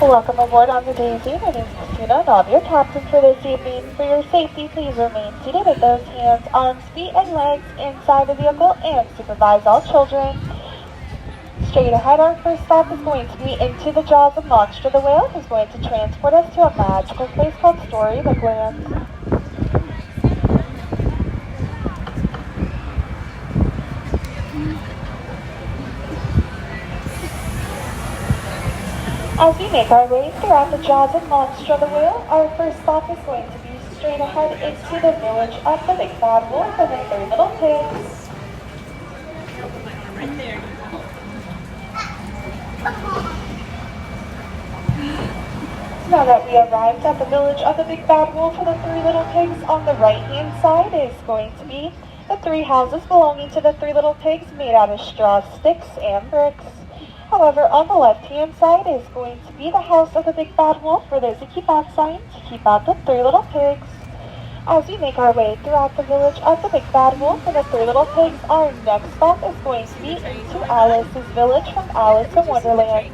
Welcome aboard on the Daisy. My name is Christina and I'm your captain for this evening. For your safety, please remain seated with those hands, arms, feet, and legs inside the vehicle and supervise all children. Straight ahead, our first stop is going to be into the jaws of Monster the Whale, who's going to transport us to a magical place called Storybook Land. As we make our way throughout the jaws of Monster the Whale, our first stop is going to be straight ahead into the village of the Big Bad Wolf and the Three Little Pigs. Right there. Now that we arrived at the village of the Big Bad Wolf and the Three Little Pigs, on the right-hand side is going to be the three houses belonging to the Three Little Pigs made out of straw, sticks, and bricks. However, on the left-hand side is going to be the house of the Big Bad Wolf, where there's a keep out sign to keep out the Three Little Pigs. As we make our way throughout the village of the Big Bad Wolf and the Three Little Pigs, our next stop is going to be into Alice's village from Alice in Wonderland.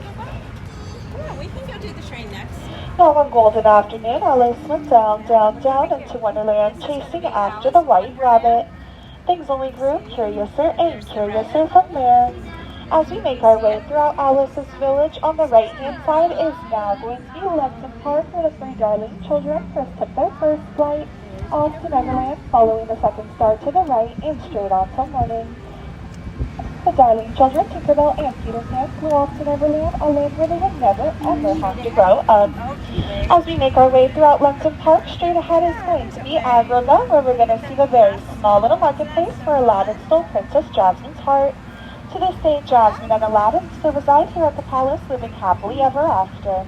Yeah, we can go do the train next. Now one golden afternoon, Alice went down, down, down into Wonderland, chasing after the White Rabbit. Things only grew curiouser and curiouser from there. As we make our way throughout Alice's village, on the right-hand side is now going to be Lexington Park, where the three darling children first took their first flight off to Neverland, following the second star to the right and straight on till morning. The darling children, Tinkerbell and Peter Pan, flew off to Neverland, a land where they would never, ever have to grow up. As we make our way throughout Lexington Park, straight ahead is going to be Agrabah, where we're going to see the very small little marketplace where Aladdin stole Princess Jasmine's heart. To this day, Jasmine and Aladdin still reside here at the palace, living happily ever after.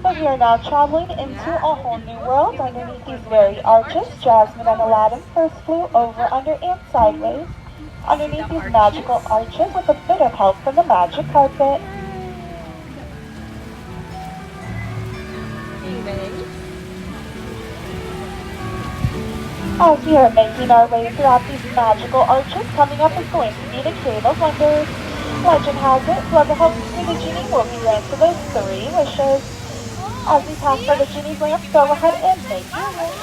But we are now traveling into a whole new world. Underneath these very arches, Jasmine and Aladdin first flew over, under, and sideways. Underneath these magical arches with a bit of help from the magic carpet. As we are making our way throughout these magical arches, coming up is going to be the Cave of Wonders. Legend has it, whoever helps me the genie will be granted those three wishes. As we pass by the genie's lamp, go ahead and make your wish.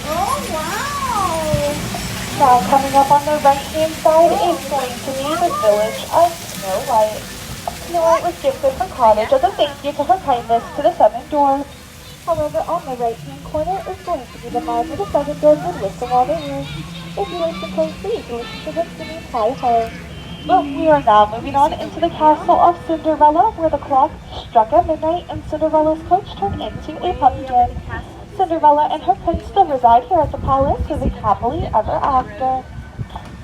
Oh, wow! Now coming up on the right-hand side is going to be the village of Snow White. Snow White was gifted her cottage as a thank you to her kindness to the seven dwarfs. However, on the right-hand corner is going to be the man with the seven dwarfs would whistle all the years. If you listen closely, you can listen to him singing hi-ho. But we are now moving on into the castle of Cinderella, where the clock struck at midnight and Cinderella's coach turned into a pumpkin. Cinderella and her prince still reside here at the palace, living happily ever after.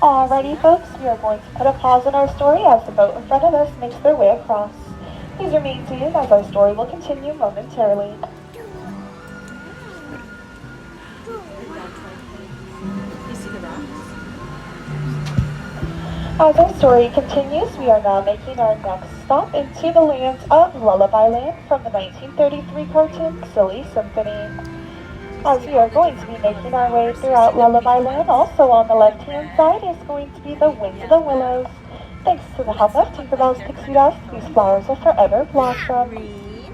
Alrighty folks, we are going to put a pause in our story as the boat in front of us makes their way across. Please remain seated as our story will continue momentarily. As our story continues, we are now making our next stop into the lands of Lullaby Land from the 1933 cartoon Silly Symphony. As we are going to be making our way throughout Lullaby Land, also on the left-hand side is going to be the Wind of the Willows. Thanks to the help of Tinkerbell's pixie dust, these flowers will forever blossom. Green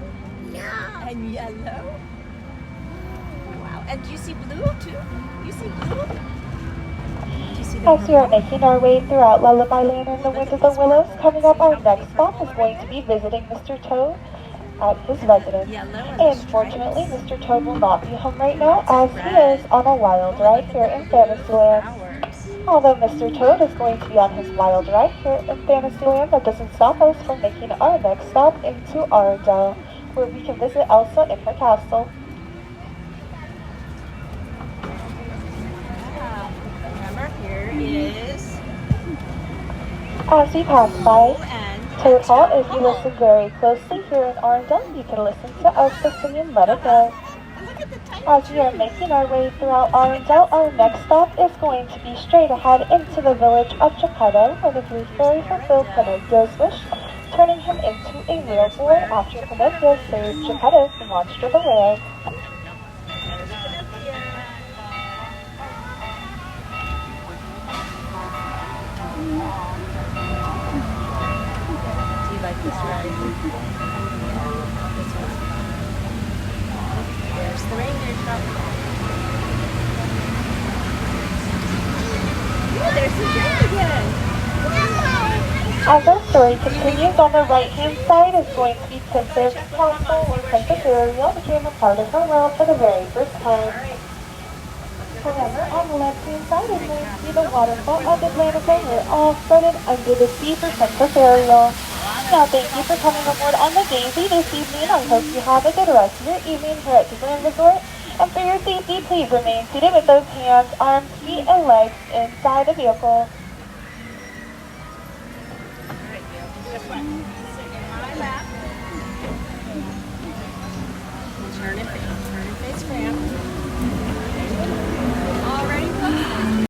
and yellow. Wow, and do you see blue too? You see blue? As we are making our way throughout Lullaby Land and the Wind of the Willows, coming up our next stop is going to be visiting Mr. Toad at his residence. And fortunately, Mr. Toad will not be home right now as he is on a wild ride here in Fantasyland. Although Mr. Toad is going to be on his wild ride here in Fantasyland, that doesn't stop us from making our next stop into Arendelle, where we can visit Elsa in her castle. Here is as we pass by Toad Hall, if you listen very closely here in Arendelle, you can listen to Elsa singing Let It Go. As we are making our way throughout Arendelle, our next stop is going to be straight ahead into the village of Geppetto, where the Blue Fairy fulfilled Pinocchio's wish, turning him into a real boy after Pinocchio saved Geppetto from Monster the Whale. There's the reindeer truck. Ooh, there's the train again. As our story continues, on the right-hand side is going to be Princess Castle, where Princess Ariel became a part of her world for the very first time. However, on the left-hand side is going to be the waterfall of Atlantica, where it all started under the sea for Princess Ariel. Now, thank you for coming aboard on the Daisy this evening. I hope you have a good rest of your evening here at Disneyland Resort. And for your safety, please remain seated with those hands, arms, feet, and legs inside the vehicle. Guess what? Sit in my lap. Turn and face ramp.